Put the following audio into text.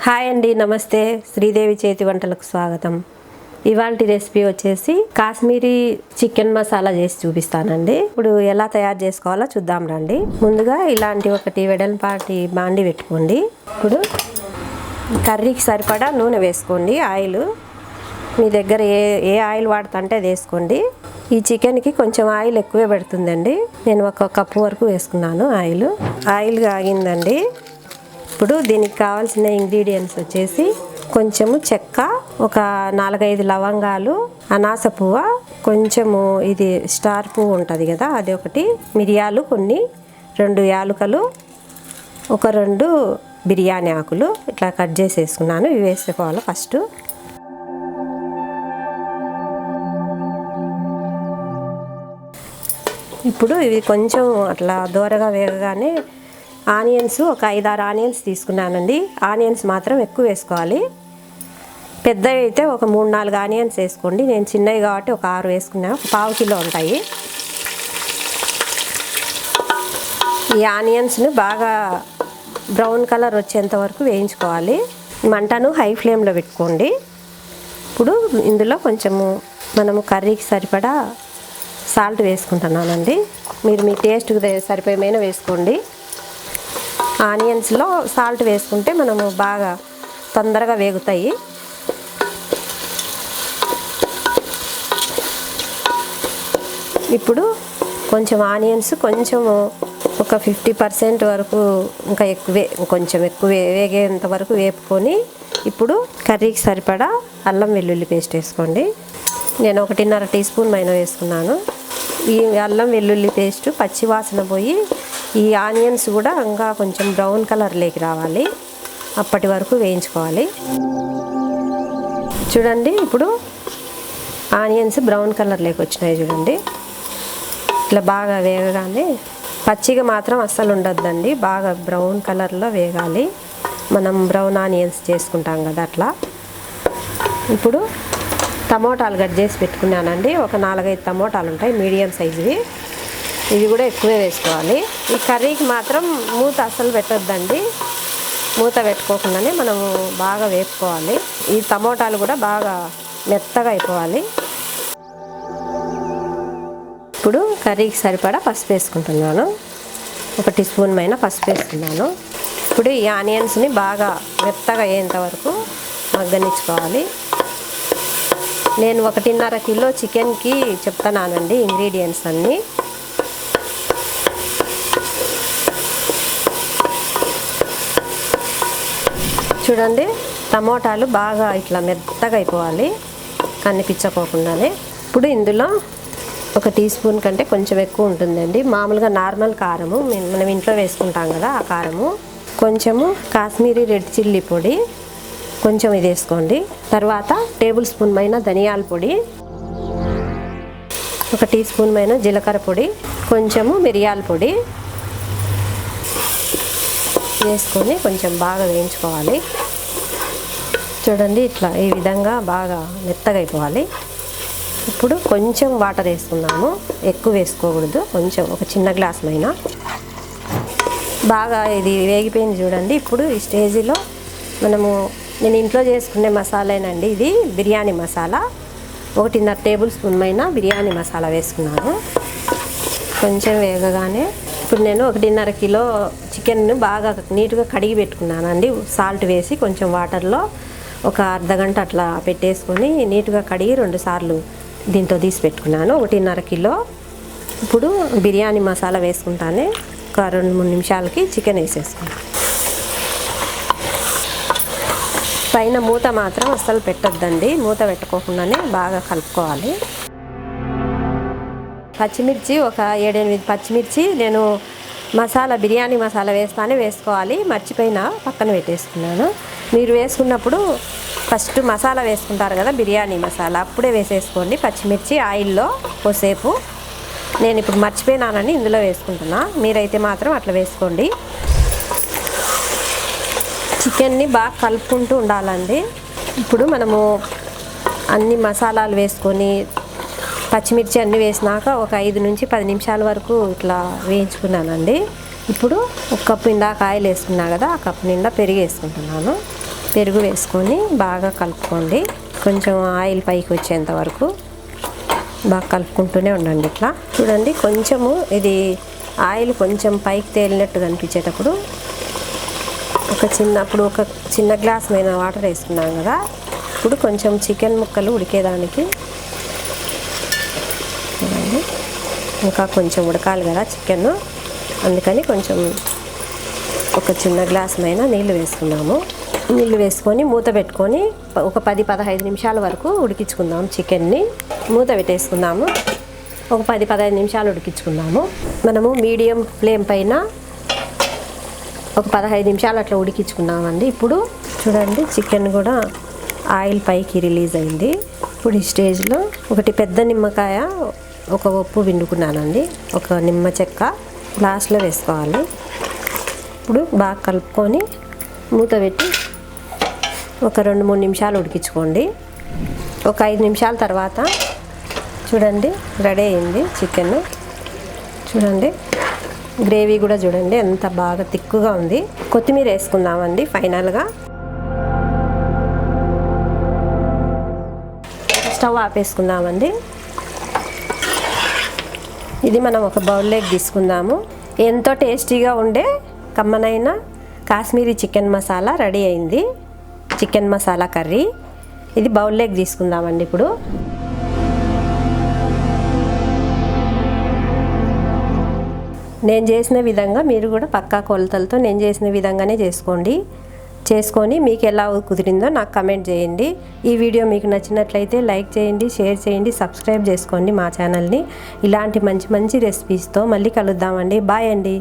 Hi అండి, నమస్తే. శ్రీదేవి చేతి వంటలకు స్వాగతం. ఇవాల్టి రెసిపీ వచ్చేసి కాశ్మీరీ చికెన్ మసాలా చేసి చూపిస్తానండి. ఇప్పుడు ఎలా తయారు చేసుకోవాలో చూద్దాం రండి. ముందుగా ఇలాంటి ఒకటి వెడల్పాటి బాండి పెట్టుకోండి. ఇప్పుడు కర్రీకి సరిపడా నూనె వేసుకోండి. ఆయిల్ మీ దగ్గర ఏ ఆయిల్ వాడుతుంటే అది వేసుకోండి. ఈ చికెన్కి కొంచెం ఆయిల్ ఎక్కువే పడుతుందండి. నేను 1 కప్పు వరకు వేసుకున్నాను. ఆయిల్ కాగిందండి. ఇప్పుడు దీనికి కావాల్సిన ఇంగ్రీడియంట్స్ వచ్చేసి కొంచెము చెక్క, ఒక 4-5 లవంగాలు, అనాస పువ్వు, కొంచెము ఇది స్టార్ పువ్వు ఉంటుంది కదా అది ఒకటి, మిరియాలు కొన్ని, 2 యాలకులు, ఒక 2 బిర్యానీ ఆకులు ఇట్లా కట్ చేసి వేసుకున్నాను. ఇవి వేసుకోవాలి ఫస్ట్. ఇప్పుడు ఇవి కొంచెం అట్లా దూరగా వేగగానే ఆనియన్స్ ఒక 5-6 ఆనియన్స్ తీసుకున్నానండి. ఆనియన్స్ మాత్రం ఎక్కువ వేసుకోవాలి. పెద్దవి అయితే ఒక 3-4 ఆనియన్స్ వేసుకోండి. నేను చిన్నవి కాబట్టి ఒక 6 వేసుకున్నాను. ఒక 1/2 కిలో ఉంటాయి. ఈ ఆనియన్స్ని బాగా బ్రౌన్ కలర్ వచ్చేంత వరకు వేయించుకోవాలి. మంటను హై ఫ్లేమ్లో పెట్టుకోండి. ఇప్పుడు ఇందులో కొంచెము మనము కర్రీకి సరిపడా సాల్ట్ వేసుకుంటున్నానండి. మీరు మీ టేస్ట్కి సరిపోయేమైనా వేసుకోండి. ఆనియన్స్లో సాల్ట్ వేసుకుంటే మనము బాగా తొందరగా వేగుతాయి. ఇప్పుడు కొంచెం ఆనియన్స్ కొంచెం ఒక 50% వరకు ఇంకా కొంచెం ఎక్కువ వేగేంత వరకు వేపుకొని ఇప్పుడు కర్రీకి సరిపడా అల్లం వెల్లుల్లి పేస్ట్ వేసుకోండి. నేను 1.5 టీ స్పూన్ మైన వేసుకున్నాను. ఈ అల్లం వెల్లుల్లి పేస్ట్ పచ్చివాసన పోయి ఈ ఆనియన్స్ కూడా ఇంకా కొంచెం బ్రౌన్ కలర్లోకి రావాలి. అప్పటి వరకు వేయించుకోవాలి. చూడండి, ఇప్పుడు ఆనియన్స్ బ్రౌన్ కలర్లోకి వచ్చినాయి చూడండి. ఇట్లా బాగా వేగగానే పచ్చిగా మాత్రం అస్సలు ఉండొద్దండి. బాగా బ్రౌన్ కలర్లో వేగాలి. మనం బ్రౌన్ ఆనియన్స్ చేసుకుంటాం కదా అట్లా. ఇప్పుడు టమోటాలు కట్ చేసి పెట్టుకున్నానండి. ఒక 4-5 టమోటాలు ఉంటాయి, మీడియం సైజువి. ఇవి కూడా ఎక్కువే వేసుకోవాలి. ఈ కర్రీకి మాత్రం మూత అస్సలు పెట్టొద్దండి. మూత పెట్టుకోకుండానే మనము బాగా వేపుకోవాలి. ఈ టమోటాలు కూడా బాగా మెత్తగా అయిపోవాలి. ఇప్పుడు కర్రీకి సరిపడా పసుపు వేసుకుంటున్నాను. 1 టీ స్పూన్ మైన పసుపు వేసుకున్నాను. ఇప్పుడు ఈ ఆనియన్స్ని బాగా మెత్తగా అయ్యేంత వరకు మగ్గనిచ్చుకోవాలి. నేను 1.5 కిలో చికెన్కి చెప్తున్నానండి ఇంగ్రీడియంట్స్ అన్నీ. చూడండి, టమోటాలు బాగా ఇట్లా మెత్తగా అయిపోవాలి కనిపించకోకుండానే. ఇప్పుడు ఇందులో 1 టీ స్పూన్ కంటే కొంచెం ఎక్కువ ఉంటుందండి మామూలుగా నార్మల్ కారము, మనం ఇంట్లో వేసుకుంటాం కదా ఆ కారము. కొంచెము కాశ్మీరీ రెడ్ చిల్లీ పొడి కొంచెం ఇది వేసుకోండి. తర్వాత టేబుల్ స్పూన్ మైన ధనియాల పొడి, 1 టీ స్పూన్ మైన జీలకర్ర పొడి, కొంచెము మిరియాల పొడి వేసుకొని కొంచెం బాగా వేయించుకోవాలి. చూడండి, ఇట్లా ఈ విధంగా బాగా మెత్తగా అయిపోవాలి. ఇప్పుడు కొంచెం వాటర్ వేసుకున్నాము, ఎక్కువ వేసుకోకూడదు. కొంచెం ఒక చిన్న గ్లాస్ మైన. బాగా ఇది వేగిపోయింది చూడండి. ఇప్పుడు ఈ స్టేజీలో నేను ఇంట్లో చేసుకునే మసాలానండి. ఇది బిర్యానీ మసాలా. 1.5 టేబుల్ స్పూన్ మైన బిర్యానీ మసాలా వేసుకున్నాను. కొంచెం వేగగానే ఇప్పుడు నేను 1.5 కిలో చికెన్ను బాగా నీట్గా కడిగి పెట్టుకున్నానండి. సాల్ట్ వేసి కొంచెం వాటర్లో ఒక అర్ధగంట అట్లా పెట్టేసుకొని నీట్గా కడిగి 2 సార్లు దీంతో తీసి పెట్టుకున్నాను. 1.5 కిలో. ఇప్పుడు బిర్యానీ మసాలా వేసుకుంటానే ఒక 2-3 నిమిషాలకి చికెన్ వేసేసుకున్నాను. పైన మూత మాత్రం అస్సలు పెట్టొద్దండి. మూత పెట్టుకోకుండానే బాగా కలుపుకోవాలి. పచ్చిమిర్చి ఒక 7-8 పచ్చిమిర్చి నేను బిర్యానీ మసాలా వేసుకోవాలి. మర్చిపోయిన పక్కన పెట్టేసుకున్నాను. మీరు వేసుకున్నప్పుడు ఫస్ట్ మసాలా వేసుకుంటారు కదా బిర్యానీ మసాలా, అప్పుడే వేసేసుకోండి పచ్చిమిర్చి ఆయిల్లో కొద్దిసేపు. నేను ఇప్పుడు మర్చిపోయినానని ఇందులో వేసుకుంటున్నా. మీరైతే మాత్రం అట్లా వేసుకోండి. చికెన్ని బాగా కలుపుకుంటూ ఉండాలండి. ఇప్పుడు మనము అన్ని మసాలాలు వేసుకొని పచ్చిమిర్చి అన్నీ వేసినాక ఒక 5-10 నిమిషాల వరకు ఇట్లా వేయించుకున్నానండి. ఇప్పుడు 1 కప్పు ఇందాక ఆయిల్ వేసుకున్నా కదా, ఆ కప్పు నిండా పెరుగు వేసుకుంటున్నాను. పెరుగు వేసుకొని బాగా కలుపుకోండి. కొంచెం ఆయిల్ పైకి వచ్చేంత వరకు బాగా కలుపుకుంటూనే ఉండండి. ఇట్లా చూడండి, కొంచెము ఇది ఆయిల్ కొంచెం పైకి తేలినట్టు కనిపించేటప్పుడు ఒక చిన్న గ్లాస్ మీద వాటర్ వేసుకున్నాం కదా. ఇప్పుడు కొంచెం చికెన్ ముక్కలు ఉడికేదానికి చూడండి, ఇంకా కొంచెం ఉడకాలి కదా చికెన్, అందుకని కొంచెం ఒక చిన్న గ్లాస్ మీద నీళ్ళు వేసుకున్నాము. నీళ్ళు వేసుకొని మూత పెట్టుకొని ఒక 10-15 నిమిషాల వరకు ఉడికించుకుందాం. చికెన్ని మూత పెట్టేసుకుందాము. ఒక 10-15 నిమిషాలు ఉడికించుకుందాము. మనము మీడియం ఫ్లేమ్ పైన ఒక 15 నిమిషాలు అట్లా ఉడికించుకున్నామండి. ఇప్పుడు చూడండి, చికెన్ కూడా ఆయిల్ పైకి రిలీజ్ అయింది. ఇప్పుడు ఈ స్టేజ్లో ఒకటి పెద్ద నిమ్మకాయ, ఒక ఉప్పు పిండుకున్నానండి, ఒక నిమ్మ చెక్క లాస్ట్లో వేసుకోవాలి. ఇప్పుడు బాగా కలుపుకొని మూత పెట్టి ఒక 2-3 నిమిషాలు ఉడికించుకోండి. ఒక 5 నిమిషాల తర్వాత చూడండి రెడీ అయింది చికెన్. చూడండి గ్రేవీ కూడా చూడండి ఎంత బాగా తిక్కుగా ఉంది. కొత్తిమీర వేసుకుందామండి ఫైనల్గా. స్టవ్ ఆపేసుకుందామండి. ఇది మనం ఒక బౌల్లోకి తీసుకుందాము. ఎంతో టేస్టీగా ఉండే కమ్మనైన కాశ్మీరీ చికెన్ మసాలా రెడీ అయింది. చికెన్ మసాలా కర్రీ ఇది బౌల్లోకి తీసుకుందామండి. ఇప్పుడు నేను చేసిన విధంగా మీరు కూడా పక్కా కొలతలతో నేను చేసిన విధంగానే చేసుకొని మీకు ఎలా కుదిరిందో నాకు కమెంట్ చేయండి. ఈ వీడియో మీకు నచ్చినట్లయితే లైక్ చేయండి, షేర్ చేయండి, సబ్స్క్రైబ్ చేసుకోండి మా ఛానల్ని. ఇలాంటి మంచి మంచి రెసిపీస్తో మళ్ళీ కలుద్దామండి. బాయ్ అండి.